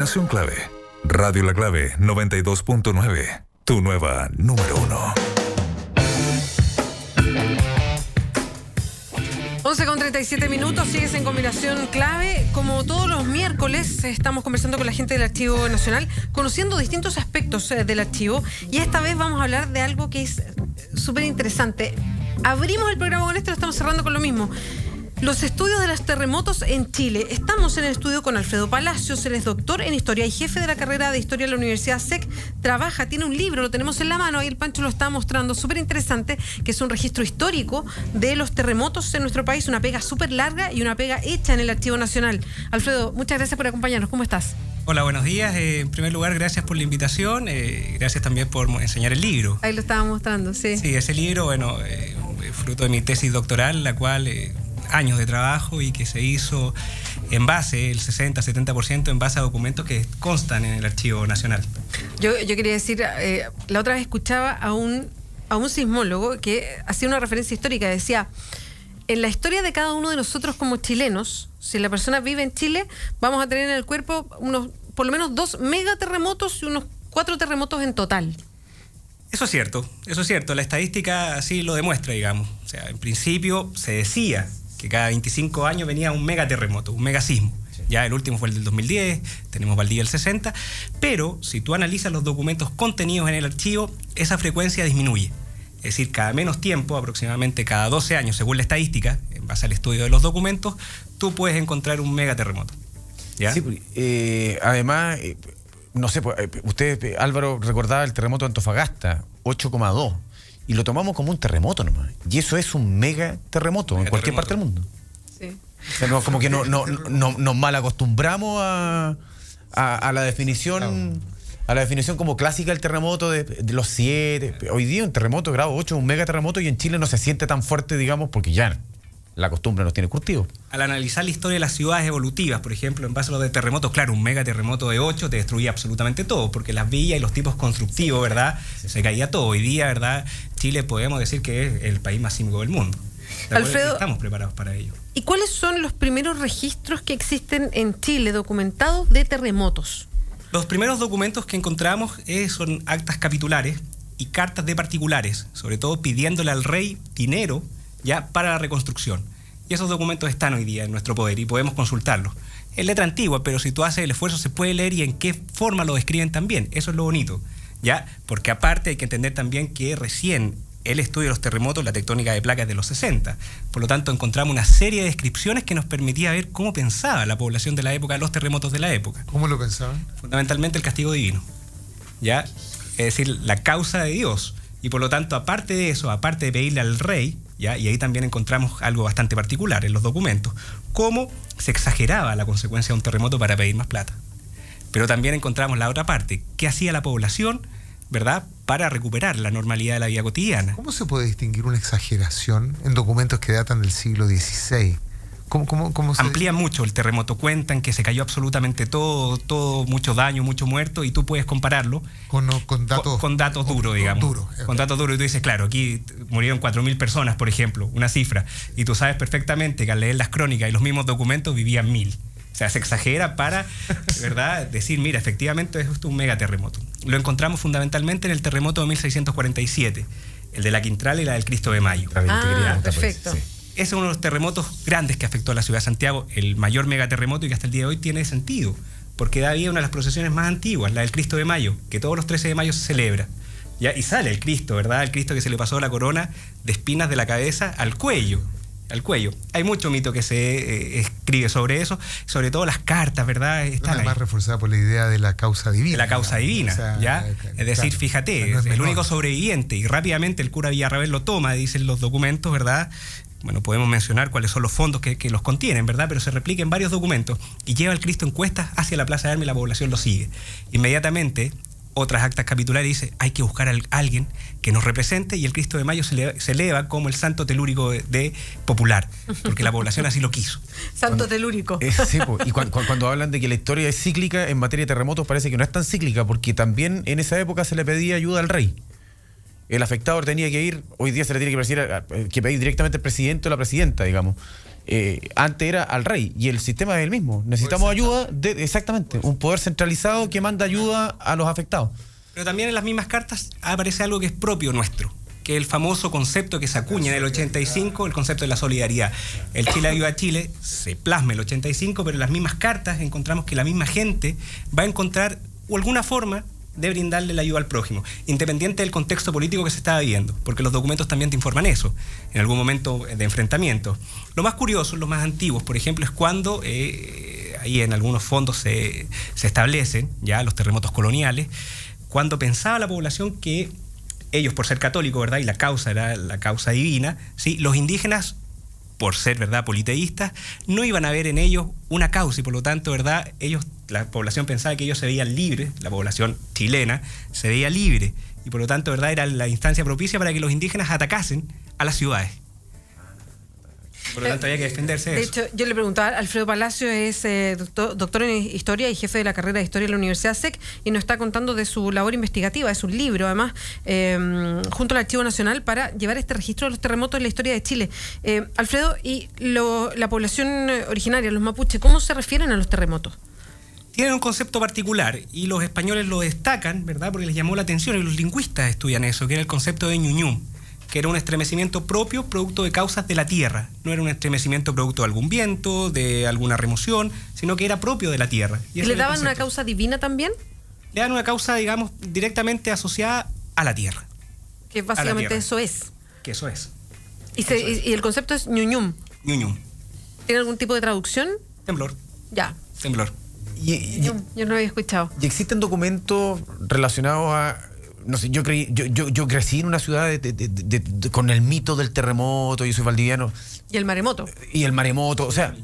Estación Clave. Radio La Clave 92.9. Tu nueva número 1. 11:37. Sigues en Combinación Clave. Como todos los miércoles, estamos conversando con la gente del Archivo Nacional, conociendo distintos aspectos del archivo. Y esta vez vamos a hablar de algo que es súper interesante. Abrimos el programa con esto y lo estamos cerrando con lo mismo. Los estudios de los terremotos en Chile. Estamos en el estudio con Alfredo Palacios. Él es doctor en Historia y jefe de la carrera de Historia de la Universidad SEC. Trabaja, tiene un libro, lo tenemos en la mano, ahí el Pancho lo está mostrando, súper interesante, que es un registro histórico de los terremotos en nuestro país. Una pega súper larga y una pega hecha en el Archivo Nacional. Alfredo, muchas gracias por acompañarnos. ¿Cómo estás? Hola, buenos días. En primer lugar, gracias por la invitación. Gracias también por enseñar el libro. Ahí lo estaba mostrando, sí. Sí, ese libro, bueno, fruto de mi tesis doctoral, la cual... años de trabajo y que se hizo en base, el 60-70% en base a documentos que constan en el Archivo Nacional. Yo quería decir, la otra vez escuchaba a un sismólogo que hacía una referencia histórica, decía, en la historia de cada uno de nosotros como chilenos, si la persona vive en Chile, vamos a tener en el cuerpo por lo menos 2 megaterremotos y unos 4 terremotos en total. Eso es cierto, la estadística así lo demuestra, digamos. O sea, en principio se decía que cada 25 años venía un megaterremoto, un megasismo. Sí. Ya el último fue el del 2010, tenemos Valdivia el 60, pero si tú analizas los documentos contenidos en el archivo, esa frecuencia disminuye. Es decir, cada menos tiempo, aproximadamente cada 12 años, según la estadística, en base al estudio de los documentos, tú puedes encontrar un megaterremoto. ¿Ya? Sí, además, no sé, usted, Álvaro, recordaba el terremoto de Antofagasta, 8,2. Y lo tomamos como un terremoto nomás. Y eso es un mega terremoto en cualquier parte del mundo. Sí. O sea, como que nos mal acostumbramos a la definición. Claro. A la definición como clásica del terremoto de los 7. Hoy día un terremoto de grado 8 es un mega terremoto y en Chile no se siente tan fuerte, digamos, porque ya la costumbre nos tiene curtido. Al analizar la historia de las ciudades evolutivas, por ejemplo, en base a los de terremotos, claro, un megaterremoto de 8 te destruía absolutamente todo, porque las villas y los tipos constructivos, ¿verdad? Se caía todo. Hoy día, ¿verdad? Chile podemos decir que es el país más sísmico del mundo. Alfredo, estamos preparados para ello. ¿Y cuáles son los primeros registros que existen en Chile documentados de terremotos? Los primeros documentos que encontramos son actas capitulares y cartas de particulares, sobre todo pidiéndole al rey dinero ya para la reconstrucción. Y esos documentos están hoy día en nuestro poder y podemos consultarlos. Es letra antigua, pero si tú haces el esfuerzo se puede leer y en qué forma lo describen también. Eso es lo bonito, ¿ya? Porque aparte hay que entender también que recién el estudio de los terremotos, la tectónica de placas de los 60. Por lo tanto, encontramos una serie de descripciones que nos permitía ver cómo pensaba la población de la época, los terremotos de la época. ¿Cómo lo pensaban? Fundamentalmente el castigo divino, ¿ya? Es decir, la causa de Dios. Y por lo tanto, aparte de eso, aparte de pedirle al rey, ¿ya? Y ahí también encontramos algo bastante particular en los documentos, cómo se exageraba la consecuencia de un terremoto para pedir más plata. Pero también encontramos la otra parte, qué hacía la población, ¿verdad?, para recuperar la normalidad de la vida cotidiana. ¿Cómo se puede distinguir una exageración en documentos que datan del siglo XVI? ¿Cómo se amplían mucho el terremoto, cuentan que se cayó absolutamente todo, mucho daño, mucho muerto, y tú puedes compararlo con datos duros, digamos. Con datos duros, y tú dices, claro, aquí murieron 4.000 personas, por ejemplo, una cifra, y tú sabes perfectamente que al leer las crónicas y los mismos documentos vivían 1.000. O sea, se exagera para, ¿verdad?, decir, mira, efectivamente esto es un megaterremoto. Lo encontramos fundamentalmente en el terremoto de 1647, el de la Quintral y la del Cristo de Mayo. Perfecto. Sí. Ese es uno de los terremotos grandes que afectó a la ciudad de Santiago, el mayor megaterremoto y que hasta el día de hoy tiene sentido, porque da vida a una de las procesiones más antiguas, la del Cristo de Mayo, que todos los 13 de mayo se celebra. ¿Ya? Y sale el Cristo, ¿verdad? El Cristo que se le pasó la corona de espinas de la cabeza al cuello. Hay mucho mito que se escribe sobre eso, sobre todo las cartas, ¿verdad? Están más reforzada por la idea de la causa divina. De la causa divina, o sea, ¿ya? Es decir, claro, fíjate, no es el único sobreviviente, y rápidamente el cura Villarrabel lo toma, dicen los documentos, ¿verdad? Bueno, podemos mencionar cuáles son los fondos que los contienen, ¿verdad? Pero se replica en varios documentos y lleva al Cristo en cuestas hacia la Plaza de Armas y la población lo sigue. Inmediatamente, otras actas capitulares dice, hay que buscar a alguien que nos represente, y el Cristo de Mayo se eleva como el santo telúrico de popular, porque la población así lo quiso. Santo telúrico. Sí, y cuando hablan de que la historia es cíclica, en materia de terremotos parece que no es tan cíclica, porque también en esa época se le pedía ayuda al rey. El afectado tenía que ir, hoy día se le tiene que pedir directamente al presidente o la presidenta, digamos. Antes era al rey y el sistema es el mismo. Necesitamos ayuda, exactamente, un poder centralizado que manda ayuda a los afectados. Pero también en las mismas cartas aparece algo que es propio nuestro, que es el famoso concepto que se acuña en el 85, el concepto de la solidaridad. El Chile ayuda a Chile se plasma en el 85, pero en las mismas cartas encontramos que la misma gente va a encontrar alguna forma de brindarle la ayuda al prójimo, independiente del contexto político que se estaba viviendo, porque los documentos también te informan eso, en algún momento de enfrentamiento. Lo más curioso, los más antiguos, por ejemplo, es cuando ahí en algunos fondos se establecen ya los terremotos coloniales, cuando pensaba la población que ellos, por ser católicos, ¿verdad?, y la causa era la causa divina, ¿sí?, los indígenas, por ser, ¿verdad?, politeístas, no iban a ver en ellos una causa y por lo tanto, ¿verdad?, la población pensaba que ellos se veían libres, la población chilena se veía libre y por lo tanto, ¿verdad?, era la instancia propicia para que los indígenas atacasen a las ciudades. Por lo tanto, había que defenderse de eso. De hecho, yo le preguntaba, Alfredo Palacio es doctor en Historia y jefe de la carrera de Historia de la Universidad SEC y nos está contando de su labor investigativa, de su libro, además, junto al Archivo Nacional para llevar este registro de los terremotos en la historia de Chile. Alfredo, ¿y la población originaria, los mapuches, cómo se refieren a los terremotos? Tienen un concepto particular y los españoles lo destacan, ¿verdad?, porque les llamó la atención y los lingüistas estudian eso, que era el concepto de ñuñum, que era un estremecimiento propio, producto de causas de la tierra. No era un estremecimiento producto de algún viento, de alguna remoción, sino que era propio de la tierra. ¿Y le daban una causa divina también? Le dan una causa, digamos, directamente asociada a la tierra. Que básicamente eso es. Que eso es. Y el concepto es ñuñum. Ñuñum. ¿Tiene algún tipo de traducción? Temblor. Ya. Temblor. Yo no lo había escuchado. ¿Y existen documentos relacionados a... No sé, yo crecí en una ciudad con el mito del terremoto, yo soy valdiviano. Y el maremoto. Y el maremoto, o sea,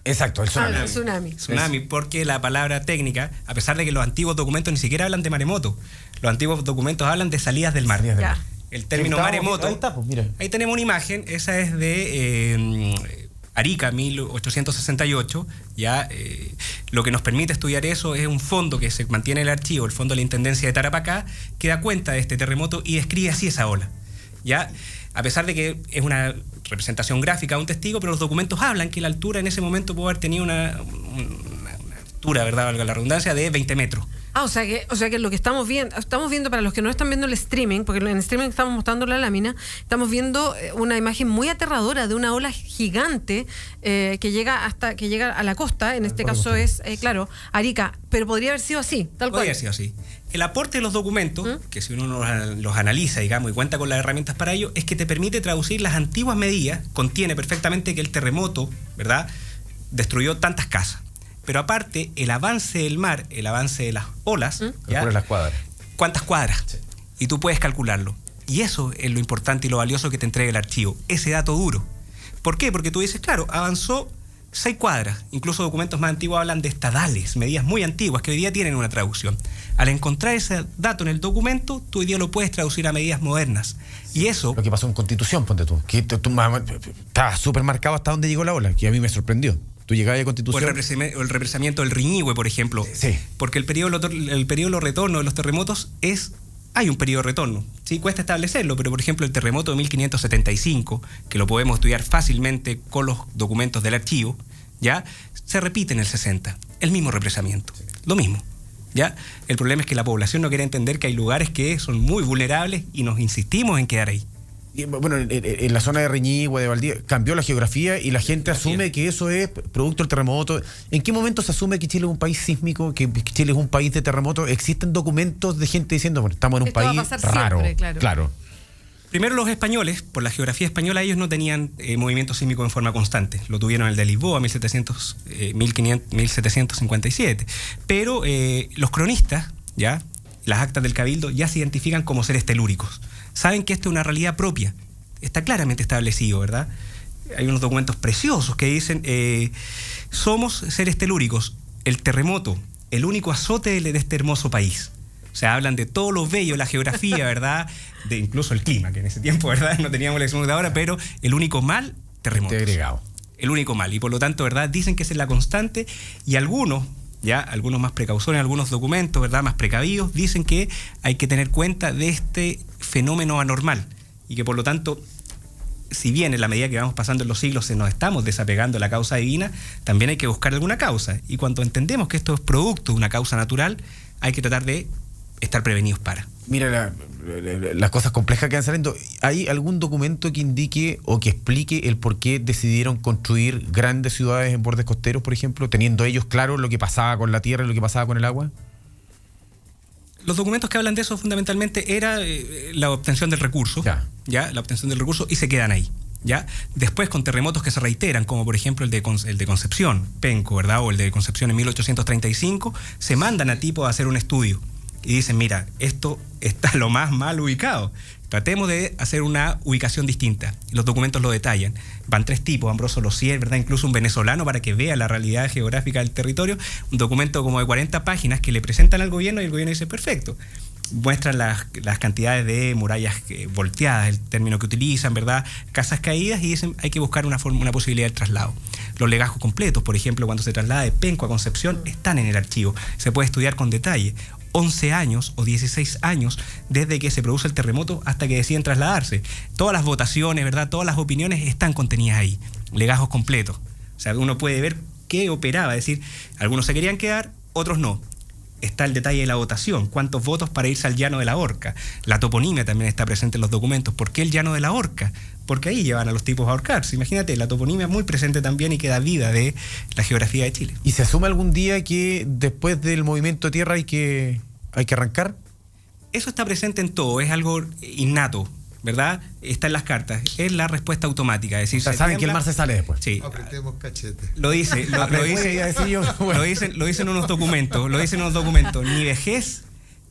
exacto, el tsunami. El tsunami. Tsunami, porque la palabra técnica, a pesar de que los antiguos documentos ni siquiera hablan de maremoto, los antiguos documentos hablan de salidas del mar. Ya. El término maremoto, ahí está, pues, mira. Ahí tenemos una imagen, esa es de Arica, 1868, ya lo que nos permite estudiar eso es un fondo que se mantiene en el archivo, el Fondo de la Intendencia de Tarapacá, que da cuenta de este terremoto y describe así esa ola, ya, a pesar de que es una representación gráfica de un testigo, pero los documentos hablan que la altura en ese momento pudo haber tenido una altura, ¿verdad?, valga la redundancia, de 20 metros. O sea que lo que estamos viendo para los que no están viendo el streaming, porque en el streaming estamos mostrando la lámina, estamos viendo una imagen muy aterradora de una ola gigante que llega a la costa, en este caso es, claro, Arica, pero podría haber sido así, tal cual. Podría haber sido así. El aporte de los documentos, que si uno los analiza, digamos, y cuenta con las herramientas para ello, es que te permite traducir las antiguas medidas, contiene perfectamente que el terremoto, ¿verdad?, destruyó tantas casas. Pero aparte, el avance del mar, el avance de las olas, ¿ya? Las cuadras. ¿Cuántas cuadras? Sí. Y tú puedes calcularlo. Y eso es lo importante y lo valioso que te entrega el archivo, ese dato duro. ¿Por qué? Porque tú dices, claro, avanzó 6 cuadras. Incluso documentos más antiguos hablan de estadales, medidas muy antiguas que hoy día tienen una traducción. Al encontrar ese dato en el documento, tú hoy día lo puedes traducir a medidas modernas. Y eso... Lo que pasó en Constitución, ponte tú. Que estaba súper marcado hasta dónde llegó la ola, que a mí me sorprendió. Tú llegabas a Constitución... O el represamiento del Riñihue, por ejemplo. Sí. Porque el periodo de retorno de los terremotos hay un periodo de retorno. Sí, cuesta establecerlo, pero por ejemplo el terremoto de 1575, que lo podemos estudiar fácilmente con los documentos del archivo, ¿ya?, se repite en el 60. El mismo represamiento. Sí. Lo mismo. ¿Ya? El problema es que la población no quiere entender que hay lugares que son muy vulnerables y nos insistimos en quedar ahí. Y, bueno, en la zona de Riñihue, de Valdivia, cambió la geografía y la gente asume que eso es producto del terremoto. ¿En qué momento se asume que Chile es un país sísmico, que Chile es un país de terremotos? ¿Existen documentos de gente diciendo, bueno, estamos en un país raro? Siempre, claro. Primero, los españoles, por la geografía española, ellos no tenían movimiento sísmico en forma constante. Lo tuvieron el de Lisboa, 1757. Pero los cronistas, ya, las actas del Cabildo, ya se identifican como seres telúricos. Saben que esto es una realidad propia. Está claramente establecido, ¿verdad? Hay unos documentos preciosos que dicen, somos seres telúricos. El terremoto, el único azote de este hermoso país. O sea, hablan de todo lo bello, la geografía, ¿verdad? De incluso el clima, que en ese tiempo, ¿verdad?, no teníamos la experiencia de ahora, pero el único mal, terremotos. El único mal. Y por lo tanto, ¿verdad?, dicen que esa es la constante y algunos más precauciones, algunos documentos, ¿verdad?, más precavidos, dicen que hay que tener cuenta de este fenómeno anormal y que por lo tanto si bien en la medida que vamos pasando en los siglos se nos estamos desapegando de la causa divina, también hay que buscar alguna causa. Y cuando entendemos que esto es producto de una causa natural, hay que tratar de estar prevenidos para. Mira las cosas complejas que van saliendo. ¿Hay algún documento que indique o que explique el por qué decidieron construir grandes ciudades en bordes costeros, por ejemplo, teniendo ellos claro lo que pasaba con la tierra y lo que pasaba con el agua? Los documentos que hablan de eso fundamentalmente era la obtención del recurso, ¿ya? La obtención del recurso, y se quedan ahí. ¿Ya? Después, con terremotos que se reiteran, como por ejemplo el de Concepción, Penco, ¿verdad? O el de Concepción en 1835, se mandan a tipos a hacer un estudio. Y dicen, mira, esto está lo más mal ubicado. Tratemos de hacer una ubicación distinta. Los documentos lo detallan. Van 3 tipos, Ambroso Losier, ¿verdad? Incluso un venezolano para que vea la realidad geográfica del territorio. Un documento como de 40 páginas que le presentan al gobierno y el gobierno dice, perfecto. Muestran las cantidades de murallas volteadas, el término que utilizan, ¿verdad? Casas caídas, y dicen hay que buscar una posibilidad de traslado. Los legajos completos, por ejemplo, cuando se traslada de Penco a Concepción, están en el archivo. Se puede estudiar con detalle. 11 años o 16 años desde que se produce el terremoto hasta que deciden trasladarse. Todas las votaciones, ¿verdad? Todas las opiniones están contenidas ahí. Legajos completos. O sea, uno puede ver qué operaba. Es decir, algunos se querían quedar, otros no. Está el detalle de la votación. ¿Cuántos votos para irse al llano de la Horca? La toponimia también está presente en los documentos. ¿Por qué el llano de la Horca? Porque ahí llevan a los tipos a ahorcarse. Imagínate, la toponimia es muy presente también y que da vida de la geografía de Chile. ¿Y se asume algún día que después del movimiento de tierra hay que arrancar? Eso está presente en todo, es algo innato, ¿verdad? Está en las cartas, es la respuesta automática. Es decir, o sea, saben que el mar se sale después. Sí. Apretemos cachete. Lo dicen unos documentos. Ni vejez,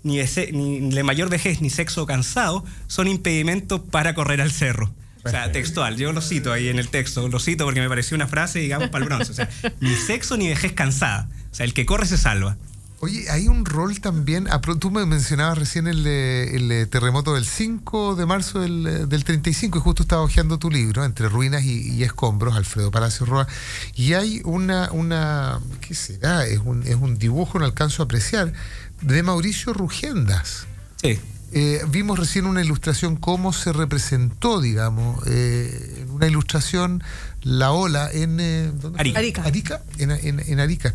ni de mayor vejez, ni sexo cansado son impedimentos para correr al cerro. O sea, textual, yo lo cito ahí en el texto, lo cito porque me pareció una frase, digamos, para el bronce. O sea, ni sexo ni vejez cansada. O sea, el que corre se salva. Oye, hay un rol también, tú me mencionabas recién el terremoto del 5 de marzo del 35, y justo estaba hojeando tu libro, Entre ruinas y escombros, Alfredo Palacio Roa, y hay una ¿qué será? Es un dibujo, no alcanzo a apreciar, de Mauricio Rugendas. Sí. Vimos recién una ilustración, cómo se representó, digamos, en una ilustración, la ola en Arica. Arica, en Arica.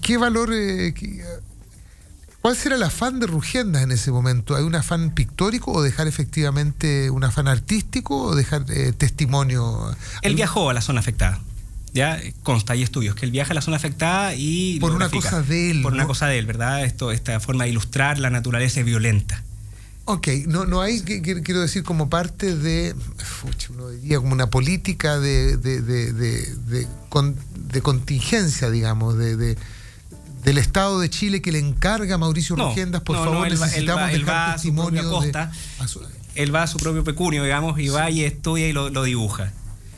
¿Qué valor, cuál será el afán de Rugendas en ese momento? ¿Hay un afán pictórico o dejar efectivamente un afán artístico o dejar testimonio? Él viajó a la zona afectada. Ya consta, hay estudios que él viaja a la zona afectada y por una cosa de él. Por una cosa de él, ¿verdad? Esta forma de ilustrar la naturaleza violenta. Ok, no hay, quiero decir, como parte de, uno diría, como una política de contingencia, dejar del Estado de Chile que le encarga a Mauricio Rugendas, por favor, necesitamos dejar testimonio a su propia costa. Él va a su propio pecunio, digamos, y va y estudia y lo dibuja.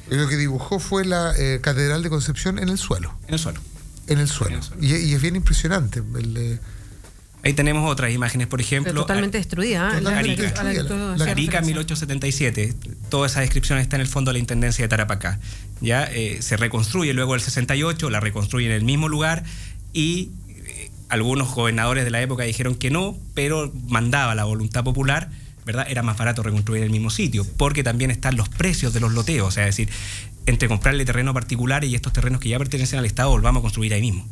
Lo que dibujó fue la Catedral de Concepción en el suelo. En el suelo. Y es bien impresionante. Ahí tenemos otras imágenes, por ejemplo. Pero totalmente destruida. Arica 1877. Toda esa descripción está en el fondo de la Intendencia de Tarapacá. Ya se reconstruye luego el 68, la reconstruye en el mismo lugar y algunos gobernadores de la época dijeron que no, pero mandaba la voluntad popular, ¿verdad? Era más barato reconstruir en el mismo sitio, porque también están los precios de los loteos, o sea, es decir, entre comprarle terreno particular y estos terrenos que ya pertenecen al Estado, volvamos a construir ahí mismo.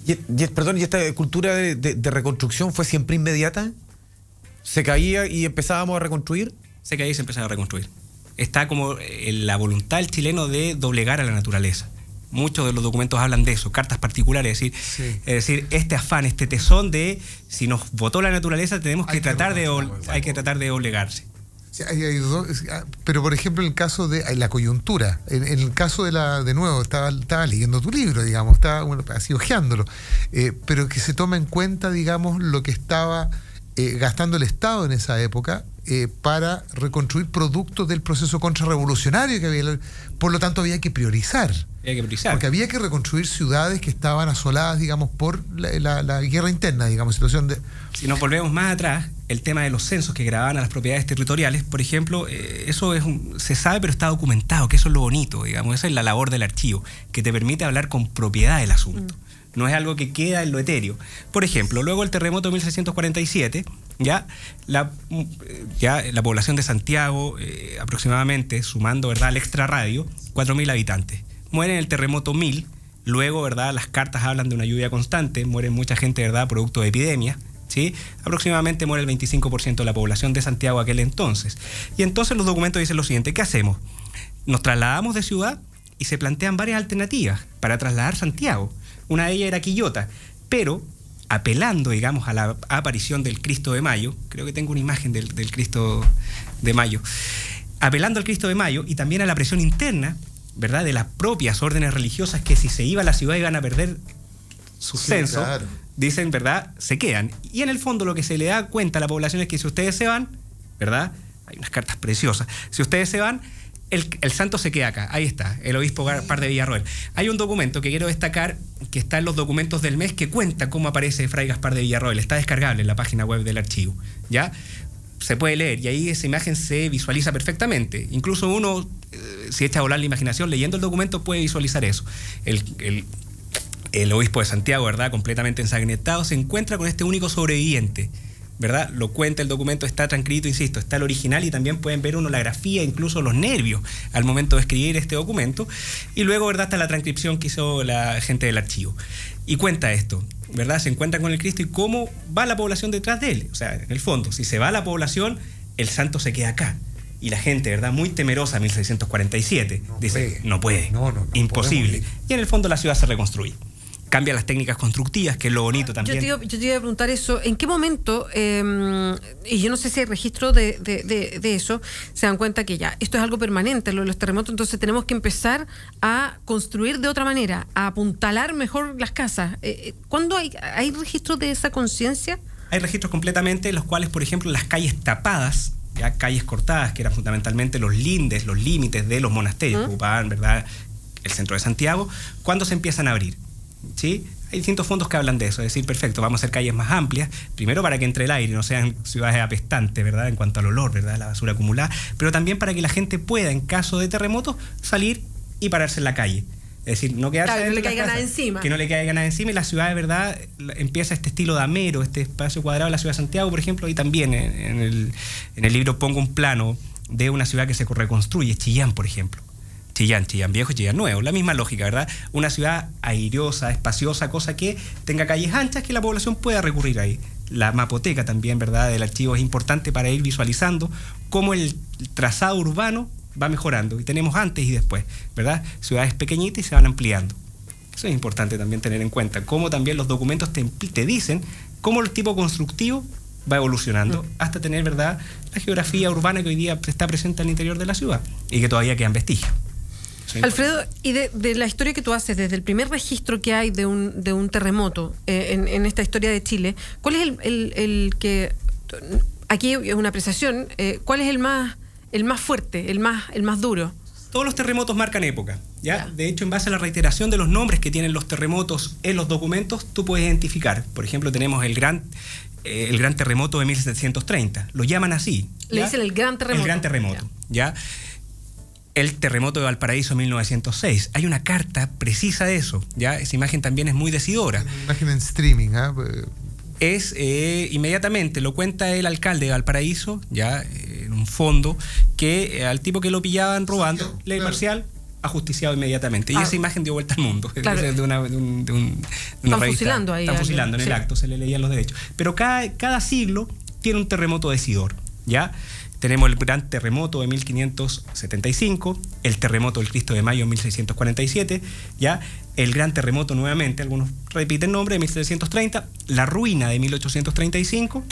¿Y esta cultura de reconstrucción fue siempre inmediata? ¿Se caía y empezábamos a reconstruir? Se caía y se empezaba a reconstruir. Está como la voluntad del chileno de doblegar a la naturaleza. Muchos de los documentos hablan de eso, cartas particulares, es decir, este afán, este tesón de si nos votó la naturaleza tenemos que tratar de doblegarse. Sí, pero por ejemplo en el caso de la coyuntura, en el caso de nuevo, estaba leyendo tu libro, digamos, estaba así hojeándolo, pero que se toma en cuenta, digamos, lo que estaba gastando el Estado en esa época para reconstruir productos del proceso contrarrevolucionario que había, por lo tanto había que priorizar. Porque había que reconstruir ciudades que estaban asoladas, digamos, por la guerra interna, digamos, situación de... Si nos volvemos más atrás, el tema de los censos que grababan a las propiedades territoriales, por ejemplo, eso se sabe, pero está documentado, que eso es lo bonito, digamos, esa es la labor del archivo, que te permite hablar con propiedad del asunto. no es algo que queda en lo etéreo. Por ejemplo, luego del terremoto de 1647, ya la población de Santiago, aproximadamente, sumando, ¿verdad?, al extrarradio, 4.000 habitantes. Mueren en el terremoto 1.000, luego, ¿verdad?, las cartas hablan de una lluvia constante, mueren mucha gente, ¿verdad?, producto de epidemias, ¿sí? Aproximadamente muere el 25% de la población de Santiago aquel entonces. Y entonces los documentos dicen lo siguiente: ¿qué hacemos? Nos trasladamos de ciudad y se plantean varias alternativas para trasladar Santiago. Una de ellas era Quillota, pero apelando, digamos, a la aparición del Cristo de Mayo, creo que tengo una imagen del Cristo de Mayo, apelando al Cristo de Mayo y también a la presión interna, ¿verdad?, de las propias órdenes religiosas, que si se iba a la ciudad iban a perder su censo, claro. Dicen, ¿verdad?, se quedan. Y en el fondo lo que se le da cuenta a la población es que si ustedes se van, ¿verdad?, hay unas cartas preciosas, si ustedes se van, el santo se queda acá. Ahí está, el obispo Gaspar de Villarroel. Hay un documento que quiero destacar, que está en los documentos del mes, que cuenta cómo aparece Fray Gaspar de Villarroel. Está descargable en la página web del archivo, ¿ya? Se puede leer y ahí esa imagen se visualiza perfectamente. Incluso uno, si echa a volar la imaginación, leyendo el documento puede visualizar eso. El obispo de Santiago, ¿verdad?, completamente ensangrentado, se encuentra con este único sobreviviente, ¿verdad? Lo cuenta el documento, está transcrito, insisto, está el original, y también pueden ver uno la grafía, incluso los nervios al momento de escribir este documento. Y luego, ¿verdad?, está la transcripción que hizo la gente del archivo. Y cuenta esto, ¿verdad? Se encuentran con el Cristo y cómo va la población detrás de él. O sea, en el fondo, si se va la población, el santo se queda acá. Y la gente, ¿verdad?, muy temerosa, 1647, dice, no puede, imposible. Y en el fondo la ciudad se reconstruye. Cambia las técnicas constructivas, que es lo bonito también. Yo te iba a preguntar eso, ¿en qué momento, y yo no sé si hay registro de eso, se dan cuenta que ya, esto es algo permanente, lo de los terremotos, entonces tenemos que empezar a construir de otra manera, a apuntalar mejor las casas? ¿Cuándo hay registro de esa conciencia? Hay registros completamente, en los cuales, por ejemplo, las calles tapadas, ya calles cortadas, que eran fundamentalmente los lindes, los límites de los monasterios, que ocupaban, ¿verdad?, el centro de Santiago, ¿cuándo se empiezan a abrir? ¿Sí? Hay distintos fondos que hablan de eso, es decir, perfecto, vamos a hacer calles más amplias, primero para que entre el aire, no sean ciudades apestantes, ¿verdad?, en cuanto al olor, ¿verdad?, la basura acumulada, pero también para que la gente pueda, en caso de terremotos, salir y pararse en la calle. Es decir, no quedarse que no le caiga nada encima. Que no le caiga nada encima, y la ciudad, de verdad, empieza este estilo damero, este espacio cuadrado de la ciudad de Santiago, por ejemplo, y también en el libro pongo un plano de una ciudad que se reconstruye, Chillán, por ejemplo. Chillán viejo y Chillán nuevo, la misma lógica, ¿verdad? Una ciudad airosa, espaciosa, cosa que tenga calles anchas que la población pueda recurrir ahí. La mapoteca también, ¿verdad?, del archivo es importante para ir visualizando cómo el trazado urbano va mejorando, y tenemos antes y después, ¿verdad? Ciudades pequeñitas y se van ampliando. Eso es importante también tener en cuenta, cómo también los documentos te dicen cómo el tipo constructivo va evolucionando hasta tener, ¿verdad?, la geografía urbana que hoy día está presente al interior de la ciudad y que todavía quedan vestigios. Alfredo, y de la historia que tú haces, desde el primer registro que hay de un terremoto en esta historia de Chile, ¿cuál es el que, aquí es una apreciación, cuál es el más fuerte, el más duro? Todos los terremotos marcan época, ¿ya? De hecho, en base a la reiteración de los nombres que tienen los terremotos en los documentos, tú puedes identificar. Por ejemplo, tenemos el gran terremoto de 1730, lo llaman así, ¿ya? Le dicen el gran terremoto. El gran terremoto, ¿ya? El terremoto de Valparaíso 1906. Hay una carta precisa de eso, ¿ya? Esa imagen también es muy decidora. Una imagen en streaming, ¿ah? Es inmediatamente, lo cuenta el alcalde de Valparaíso, ya en un fondo, que al tipo que lo pillaban robando, ley marcial, ajusticiado inmediatamente. Y esa imagen dio vuelta al mundo. Claro. De una Están fusilando ahí. Están fusilando en el acto, se le leían los derechos. Pero cada siglo tiene un terremoto decidor, ¿ya? Tenemos el gran terremoto de 1575, el terremoto del Cristo de Mayo en 1647, ¿ya? El gran terremoto nuevamente, algunos repiten nombre, de 1730, la ruina de 1835,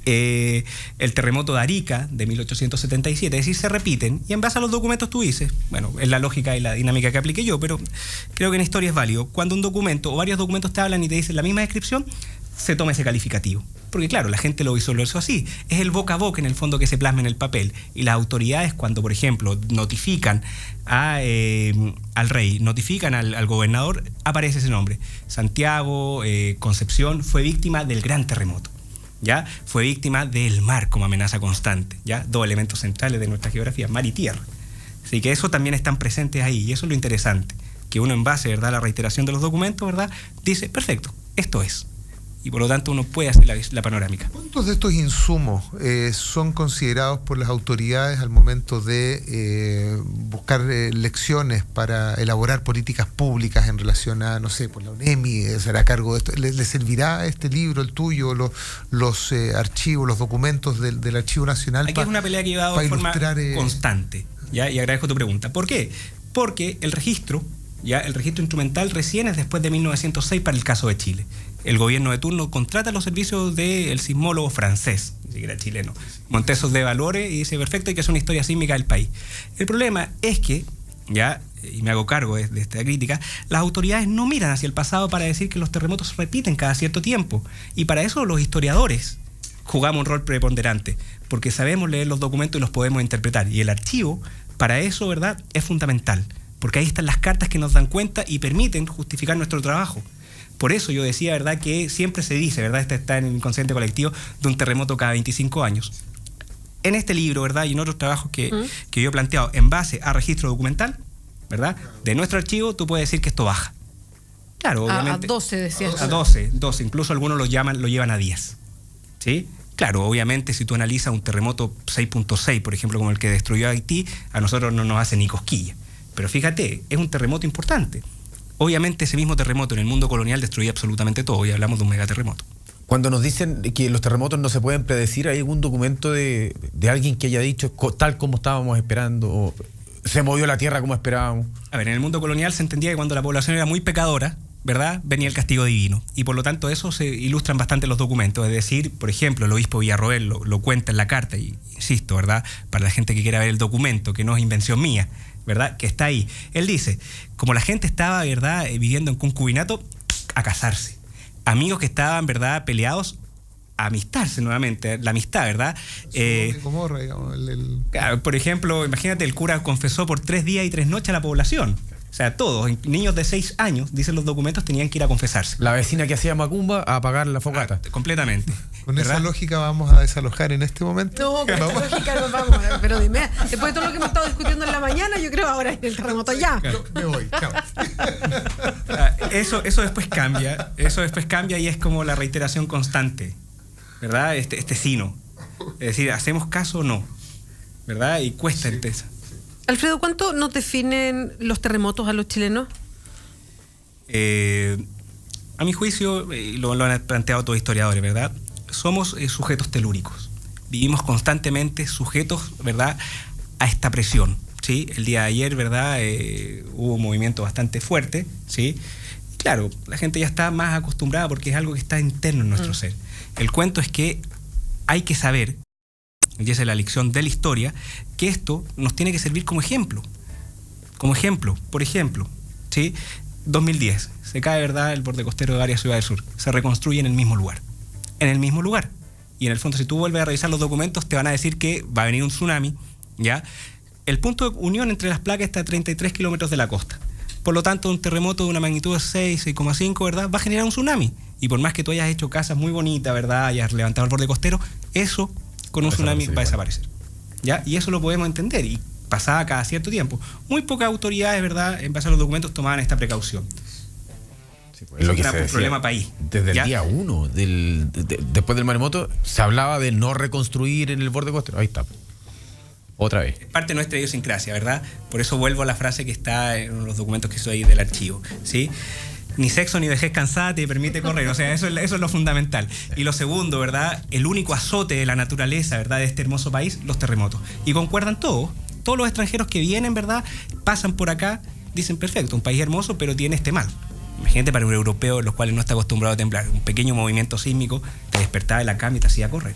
el terremoto de Arica de 1877, es decir, se repiten, y en base a los documentos tú dices, bueno, es la lógica y la dinámica que apliqué yo, pero creo que en historia es válido, cuando un documento o varios documentos te hablan y te dicen la misma descripción, se toma ese calificativo. Porque claro, la gente lo visualizó así. Es el boca a boca en el fondo que se plasma en el papel. Y las autoridades, cuando por ejemplo notifican al rey, notifican al gobernador, aparece ese nombre. Santiago, Concepción, fue víctima del gran terremoto, ¿ya? Fue víctima del mar como amenaza constante, ¿ya? Dos elementos centrales de nuestra geografía, mar y tierra. Así que eso también están presentes ahí, y eso es lo interesante. que uno en base, ¿verdad?, a la reiteración de los documentos, ¿verdad?, dice, perfecto, esto es. Y por lo tanto uno puede hacer la panorámica. ¿Cuántos de estos insumos son considerados por las autoridades al momento de buscar lecciones para elaborar políticas públicas en relación a, no sé, por la UNEMI, será a cargo de esto? ¿Le servirá este libro, el tuyo, los archivos, los documentos del Archivo Nacional? Aquí es una pelea que he llevado de forma constante, ¿ya? Y agradezco tu pregunta. ¿Por qué? Porque el registro instrumental recién es después de 1906 para el caso de Chile. El gobierno de turno contrata los servicios del sismólogo francés, ni siquiera chileno, Montesos de Valores, y dice, perfecto, hay que hacer una historia sísmica del país. El problema es que, y me hago cargo de esta crítica, las autoridades no miran hacia el pasado para decir que los terremotos se repiten cada cierto tiempo. Y para eso los historiadores jugamos un rol preponderante, porque sabemos leer los documentos y los podemos interpretar. Y el archivo, para eso, ¿verdad?, es fundamental, porque ahí están las cartas que nos dan cuenta y permiten justificar nuestro trabajo. Por eso yo decía, ¿verdad?, que siempre se dice, ¿verdad?, está en el inconsciente colectivo, de un terremoto cada 25 años. En este libro, ¿verdad?, y en otros trabajos que yo he planteado en base a registro documental, ¿verdad?, de nuestro archivo, tú puedes decir que esto baja. Claro, obviamente. A 12, decías. A 12, incluso algunos lo llevan a 10. ¿Sí? Claro, obviamente si tú analizas un terremoto 6.6, por ejemplo, como el que destruyó Haití, a nosotros no nos hace ni cosquilla. Pero fíjate, es un terremoto importante. Obviamente ese mismo terremoto en el mundo colonial destruía absolutamente todo, y hablamos de un megaterremoto. Cuando nos dicen que los terremotos no se pueden predecir, ¿hay algún documento de alguien que haya dicho tal como estábamos esperando, o se movió la tierra como esperábamos? A ver, en el mundo colonial se entendía que cuando la población era muy pecadora, ¿verdad?, venía el castigo divino. Y por lo tanto eso se ilustran bastante los documentos. Es decir, por ejemplo, el obispo Villarroel lo cuenta en la carta, y insisto, ¿verdad?, para la gente que quiera ver el documento, que no es invención mía, ¿verdad?, que está ahí. Él dice, como la gente estaba, ¿verdad?, viviendo en concubinato, a casarse. Amigos que estaban, ¿verdad?, peleados, a amistarse nuevamente, la amistad, ¿verdad? Gomorra, digamos, Claro, por ejemplo, imagínate, el cura confesó por 3 días y 3 noches a la población. O sea, todos, niños de 6 años, dicen los documentos, tenían que ir a confesarse. La vecina que hacía macumba a apagar la fogata. Completamente. Con ¿verdad? esa lógica vamos a desalojar en este momento. No, con esa lógica nos vamos. Pero dime, después de todo lo que hemos estado discutiendo en la mañana, yo creo ahora en el terremoto ya. Me voy, chao. Eso después cambia. Eso después cambia y es como la reiteración constante, ¿verdad? Este sino. Es decir, ¿hacemos caso o no? ¿Verdad? Y cuesta entesa. Alfredo, ¿cuánto nos definen los terremotos a los chilenos? A mi juicio, lo han planteado todos historiadores, ¿verdad?, somos sujetos telúricos. Vivimos constantemente sujetos, ¿verdad?, a esta presión, ¿sí? El día de ayer, ¿verdad?, hubo un movimiento bastante fuerte, ¿sí? Claro, la gente ya está más acostumbrada porque es algo que está interno en nuestro ser. El cuento es que hay que saber, y esa es la lección de la historia, que esto nos tiene que servir como ejemplo. Como ejemplo, por ejemplo, ¿sí?, 2010, se cae, ¿verdad?, el borde costero de varias ciudades del sur. Se reconstruye en el mismo lugar. En el mismo lugar. Y en el fondo, si tú vuelves a revisar los documentos, te van a decir que va a venir un tsunami, ¿ya? El punto de unión entre las placas está a 33 kilómetros de la costa. Por lo tanto, un terremoto de una magnitud de 6, 6,5, ¿verdad?, va a generar un tsunami. Y por más que tú hayas hecho casas muy bonitas, ¿verdad?, hayas levantado el borde costero, eso con un tsunami va a desaparecer. ¿Ya? Y eso lo podemos entender. Y pasaba cada cierto tiempo. Muy pocas autoridades, ¿verdad?, en base a los documentos, tomaban esta precaución. Sí, pues, lo que era se un decía, problema país. Desde ¿ya? el día 1, después del maremoto, se hablaba de no reconstruir en el borde costero. Ahí está. Otra vez. Es parte de nuestra idiosincrasia, ¿verdad? Por eso vuelvo a la frase que está en los documentos que soy del archivo, ¿sí? Ni sexo ni vejez cansada te permite correr. O sea, eso es lo fundamental. Y lo segundo, ¿verdad?, el único azote de la naturaleza, ¿verdad?, de este hermoso país, los terremotos. Y concuerdan todos. Todos los extranjeros que vienen, ¿verdad?, pasan por acá, dicen, perfecto, un país hermoso, pero tiene este mal. Imagínate para un europeo, los cuales no está acostumbrado a temblar. Un pequeño movimiento sísmico te despertaba de la cama y te hacía correr.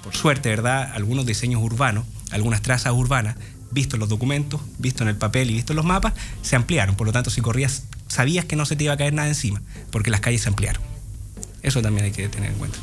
Por suerte, ¿verdad?, algunos diseños urbanos, algunas trazas urbanas, visto en los documentos, visto en el papel y visto en los mapas, se ampliaron. Por lo tanto, si corrías, sabías que no se te iba a caer nada encima, porque las calles se ampliaron. Eso también hay que tener en cuenta.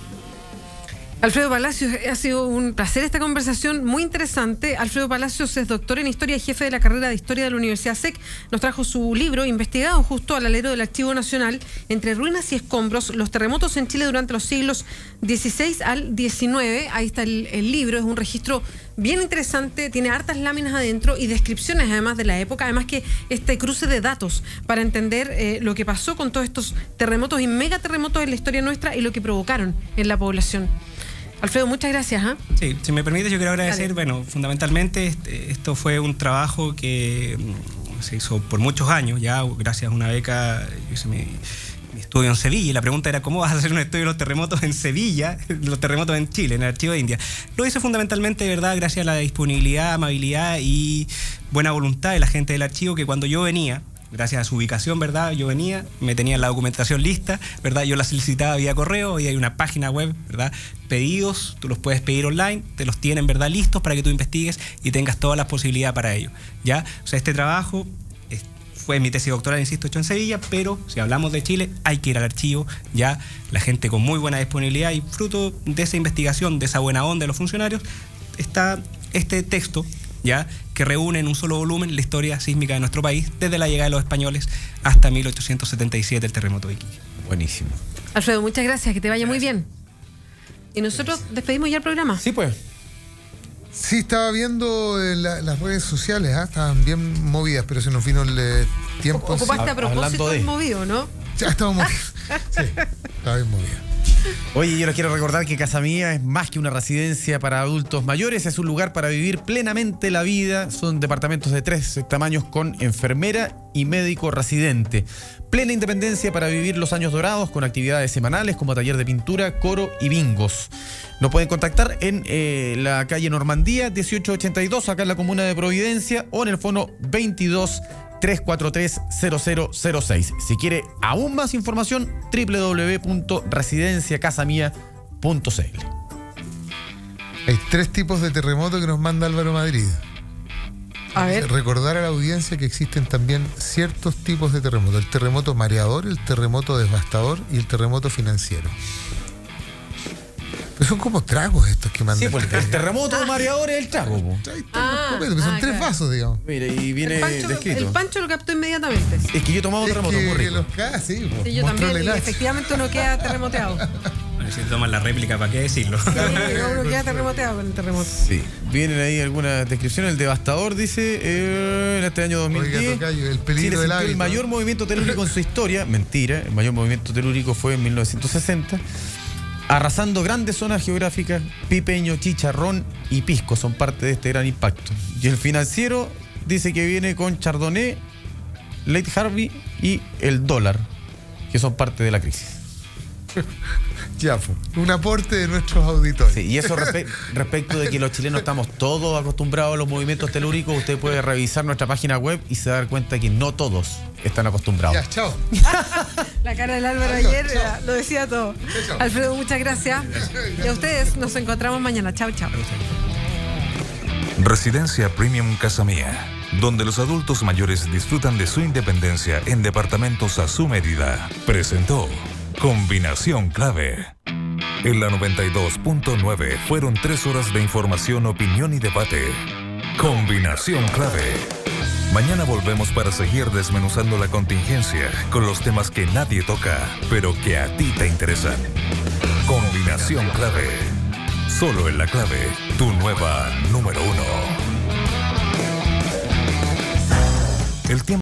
Alfredo Palacios, ha sido un placer esta conversación muy interesante. Alfredo Palacios es doctor en Historia y jefe de la carrera de Historia de la Universidad SEC. Nos trajo su libro, investigado justo al alero del Archivo Nacional, Entre ruinas y escombros, los terremotos en Chile durante los siglos XVI al XIX. Ahí está el libro, es un registro bien interesante, tiene hartas láminas adentro y descripciones además de la época, además que este cruce de datos para entender lo que pasó con todos estos terremotos y megaterremotos en la historia nuestra y lo que provocaron en la población. Alfredo, muchas gracias. Sí, si me permite, yo quiero agradecer, Dale. bueno, fundamentalmente esto fue un trabajo que se hizo por muchos años, ya gracias a una beca. Yo hice mi estudio en Sevilla y la pregunta era cómo vas a hacer un estudio de los terremotos en Sevilla, los terremotos en Chile, en el Archivo de India. Lo hice fundamentalmente, de verdad, gracias a la disponibilidad, amabilidad y buena voluntad de la gente del archivo, que cuando yo venía, gracias a su ubicación, ¿verdad? Yo venía, me tenían la documentación lista, ¿verdad? Yo la solicitaba vía correo y hay una página web, ¿verdad? Pedidos, tú los puedes pedir online, te los tienen, ¿verdad? Listos para que tú investigues y tengas todas las posibilidades para ello, ¿ya? O sea, este trabajo fue mi tesis doctoral, insisto, hecho en Sevilla, pero si hablamos de Chile, hay que ir al archivo, ya la gente con muy buena disponibilidad y fruto de esa investigación, de esa buena onda de los funcionarios, está este texto, ya, que reúne en un solo volumen la historia sísmica de nuestro país, desde la llegada de los españoles hasta 1877, el terremoto de Iquique. Buenísimo. Alfredo, muchas gracias, que te vaya muy bien. Y nosotros despedimos ya el programa. Sí, pues. Sí, estaba viendo las redes sociales, estaban bien movidas, pero se nos vino el tiempo. Ocupaste a propósito hablando de- el movido, ¿no? Ya estaba movida. Sí, estaba bien movida. Oye, yo les quiero recordar que Casa Mía es más que una residencia para adultos mayores, es un lugar para vivir plenamente la vida. Son departamentos de 3 tamaños con enfermera y médico residente. Plena independencia para vivir los años dorados con actividades semanales como taller de pintura, coro y bingos. Nos pueden contactar en la calle Normandía 1882, acá en la comuna de Providencia, o en el fono 22-343-0006. Si quiere aún más información, www.residenciacasamia.cl. Hay 3 tipos de terremoto que nos manda Álvaro Madrid. A ver. Recordar a la audiencia que existen también ciertos tipos de terremoto. El terremoto mareador, el terremoto devastador y el terremoto financiero. Pero son como tragos estos que mandan. Sí, pues el terremoto mareador es el trago, po. Ahí están los copetes, pero son 3 claro. vasos, digamos. Mira, y viene El descrito. Pancho lo captó inmediatamente. Es que yo he tomado Es terremoto, muy que rico. los sí, po, Sí, yo mostró también, el y Nacho. efectivamente uno queda terremoteado. Bueno, si toman la réplica, ¿para qué decirlo? Sí, uno queda terremoteado con el terremoto. Sí, vienen ahí algunas descripciones. El devastador dice, en este año 2010, Oiga, tocayo, el peligro Chile del sintió el hábito. mayor movimiento telúrico en su historia. Mentira, el mayor movimiento telúrico fue en 1960, arrasando grandes zonas geográficas. Pipeño, Chicharrón y Pisco son parte de este gran impacto. Y el financiero dice que viene con Chardonnay, Late Harvey y el dólar, que son parte de la crisis. Ya, po. Un aporte de nuestros auditores. Sí, y eso respecto de que los chilenos estamos todos acostumbrados a los movimientos telúricos, usted puede revisar nuestra página web y se da cuenta que no todos están acostumbrados. Ya, chao. La cara del Álvaro Adiós, ayer chao. lo decía todo. Chao. Alfredo, muchas gracias. Y a ustedes nos encontramos mañana. Chao, chao. Residencia Premium Casa Mía, donde los adultos mayores disfrutan de su independencia en departamentos a su medida. Presentó Combinación Clave. En la 92.9 fueron 3 horas de información, opinión y debate. Combinación Clave. Mañana volvemos para seguir desmenuzando la contingencia con los temas que nadie toca, pero que a ti te interesan. Combinación Clave. Solo en La Clave, tu nueva número 1. El tiempo